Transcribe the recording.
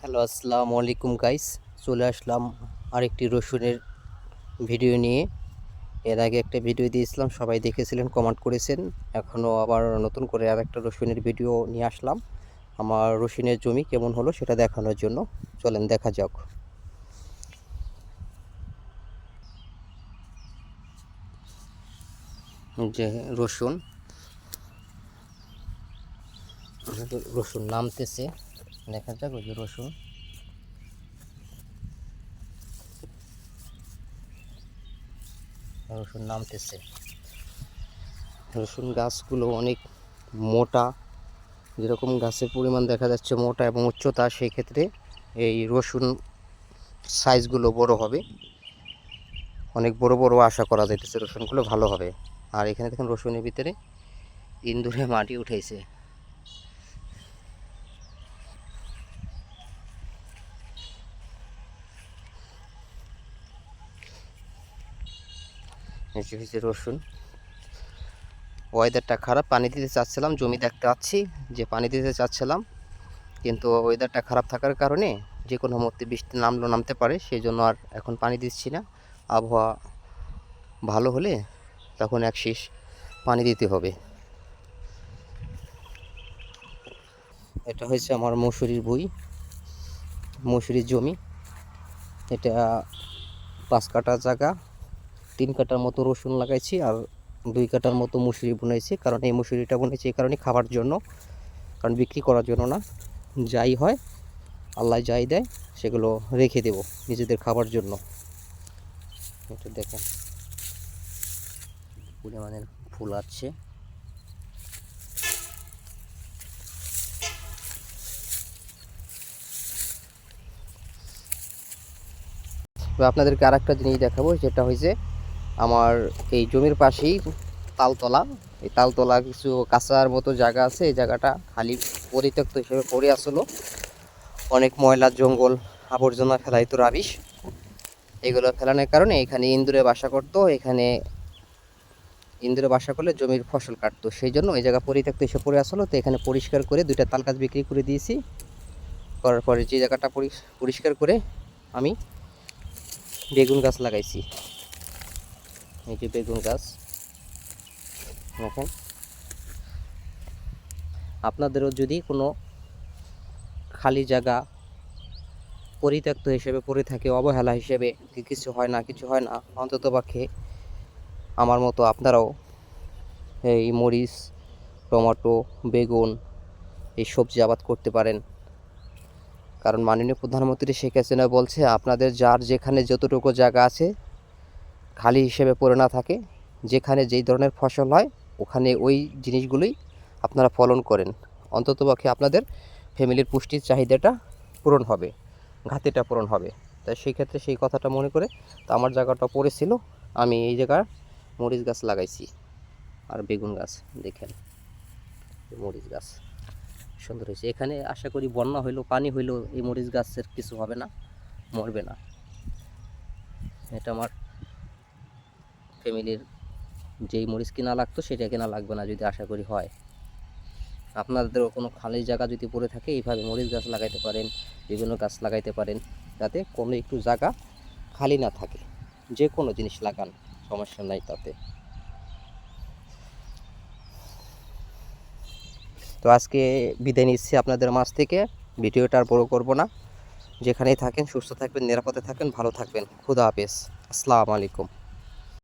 Hello, আসসালামু আলাইকুম guys. চলে আসলাম আরেকটি রসুনের ভিডিও নিয়ে। এর আগে একটা ভিডিও দিয়েছিলাম, সবাই দেখেছিলেন, কমেন্ট করেছেন। এখনও আবার নতুন করে আরেকটা রসুনের ভিডিও নিয়ে আসলাম আমার রসুনের জমি কেমন হলো সেটা দেখানোর জন্য। চলেন দেখা যাক। যে রসুন রসুন নামতেছে, দেখা যাক। ওই যে রসুন নামতেছে। রসুন গাছগুলো অনেক মোটা, যেরকম গাছের পরিমাণ দেখা যাচ্ছে মোটা এবং উচ্চতা, সেই ক্ষেত্রে এই রসুন সাইজগুলো বড় হবে, অনেক বড় বড় আশা করা যাইতেছে রসুনগুলো ভালো হবে। আর এখানে দেখুন রসুনের ভিতরে ইন্দুরে মাটি উঠেছে। হয়েছে রসুন। ওয়েদারটা খারাপ, পানি দিতে চাচ্ছিলাম, জমি দেখতে পাচ্ছি যে পানি দিতে চাচ্ছিলাম, কিন্তু ওয়েদারটা খারাপ থাকার কারণে যে কোনো মুহূর্তে বৃষ্টি নামতে পারে, সেই জন্য আর এখন পানি দিচ্ছি না। আবহাওয়া ভালো হলে তখন এক শীষ পানি দিতে হবে। এটা হয়েছে আমার মসুরির ভুঁই, মসুরির জমি। এটা 5 কাঠা জায়গা, 3 কাঠার মতো রসুন লাগাইছি আর 2 কাঠার মতো মসুরি বুনেছি। কারণ এই মসুরিটা বুনেছি এই কারণে, খাবার জন্য, কারণ বিক্রি করার জন্য না। যাই হয় আল্লাহ যাই দেয় সেগুলো রেখে দেব নিজেদের খাবার জন্য। এটা দেখেন পরিমাণের ফুল আছে। আপনাদেরকে আর একটা জিনিস দেখাবো, যেটা হয়েছে আমার এই জমির পাশেই তালতলা। এই তালতলা কিছু কাঁচার মতো জায়গা আছে, এই জায়গাটা খালি পরিত্যক্ত হিসেবে পড়ে আসলো। অনেক ময়লা, জঙ্গল, আবর্জনা ফেলাইতো, রাবিশ, এগুলো ফেলানোর কারণে এখানে ইঁদুরে বাসা করতো। এখানে ইঁদুরে বাসা করলে জমির ফসল কাটতো, সেই জন্য এই জায়গা পরিত্যক্ত এসে পড়ে আসলো। তো এখানে পরিষ্কার করে 2টা তাল গাছ বিক্রি করে দিয়েছি। করার পরে যে জায়গাটা পরিষ্কার করে আমি বেগুন গাছ লাগাইছি। এই যে বেগুন গাছ দেখেন। আপনাদেরও যদি কোনো খালি জায়গা পরিত্যক্ত হিসেবে পড়ে থাকে, অবহেলা হিসেবে, কিছু হয় না, অন্ততপক্ষে আমার মতো আপনারাও এই মরিচ, টমেটো, বেগুন, এই সবজি আবাদ করতে পারেন। কারণ মাননীয় প্রধানমন্ত্রী শেখ হাসিনা বলছে, আপনাদের যার যেখানে যতটুকু জায়গা আছে খালি হিসেবে পড়ে না থাকে, যেখানে যেই ধরনের ফসল হয় ওখানে ওই জিনিসগুলোই আপনারা ফলন করেন। অন্ততপক্ষে আপনাদের ফ্যামিলির পুষ্টির চাহিদাটা পূরণ হবে, ঘাটতিটা পূরণ হবে। তাই সেই ক্ষেত্রে সেই কথাটা মনে করে, তো আমার জায়গাটা পড়েছিল, আমি এই জায়গায় মরিচ গাছ লাগাইছি আর বেগুন গাছ। দেখেন মরিচ গাছ সুন্দর হয়েছে। এখানে আশা করি বন্যা হইলো, পানি হইলো, এই মরিচ গাছের কিছু হবে না, মরবে না। এটা আমার ফ্যামিলির যেই মরিচ কিনা লাগতো সেটা কিনা লাগবে না যদি আশা করি হয়। আপনাদেরও কোনো খালি জায়গা যদি পড়ে থাকে, এইভাবে মরিচ গাছ লাগাইতে পারেন, বিভিন্ন গাছ লাগাইতে পারেন, যাতে কোনো একটু জায়গা খালি না থাকে। যে কোনো জিনিস লাগান, সমস্যা নাই তাতে। তো আজকে বিদায় নিচ্ছি আপনাদের মাঝ থেকে, ভিডিওটা আর বড় করব না। যেখানেই থাকেন সুস্থ থাকবেন, নিরাপদে থাকবেন, ভালো থাকবেন। খুদা হাফেজ, আসসালামু আলাইকুম।